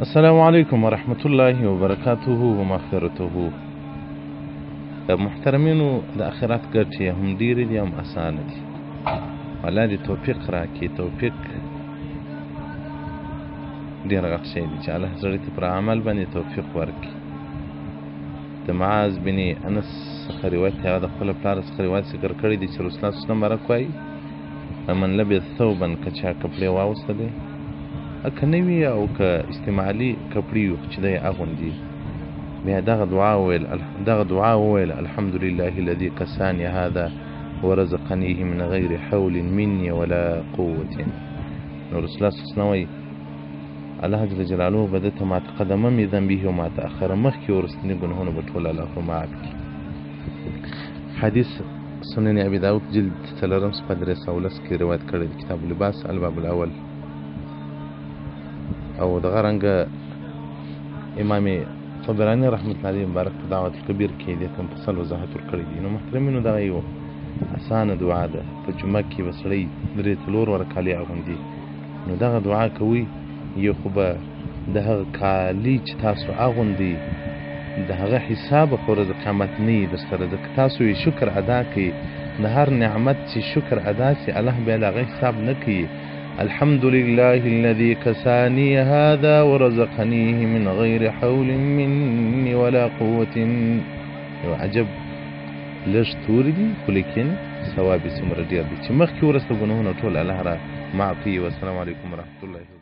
السلام علیکم ورحمة الله وبرکاته ومغفرته. د محترمینو د اخرت ګټې هم ډېرې دي هم اسانه دي. الله دې توفیق راکړي. توفیق ډېر غټ شی دی چې الله سړي ته پر عمل باندې توفیق ورکړي. د معاذ بن انس څخه روایت هغه د خپل پلار څخه روایت ذکر کړی دی چې رسول الله صلی الله علیه وسلم برک وایي من لبس ثوبا که چا کپړې واغوستلی که نوي او که استعمالي کپړې وي چې دی اغوندي بیا دغه دعا وویل الحمدلله الذي کسانی هذا ورزقنيه من غیر حول مني ولا قوة. نو رسول الله صلی الله علیه وسلم وایي الله جل جلاله به ده ته ما تقدم من ذنبه وما تأخر مخکې ورستني ګناهونه به ټول الله معاف کړي. حدیث سنن ابي داود جلد 3 صفحه 310 کې روایت کړی کتاب اللباس الباب الاول. او دغه رنګه امام طبراني رحمت الله علیه مبارک په دعوت الکبیر کې دې ته مفصل وضاحت ورکړی دی. نو محترمینو دغه یو اسانه دعا ده. په جمعه کې به سړی 3 ور کالي اغوندي نو دغه دعا کوي یو خو به د هغه کالي چې تاسو اغوندي د هغه حساب په ورځ قیامت نه وي درسره. د تاسو یې شکر ادا کړئ د هر نعمت چې شکر ادا سي الله بیا د هغه حساب نه کوي. الحمد لله الذي كساني هذا ورزقنيه من غير حول مني ولا قوة. یو عجب لږ توري دي خو لیکن ثواب یې څومره ډېر دی چې مخکې ورسته ګناهونه ټول الله را معاف کړي. والسلام علیکم ورحمة الله.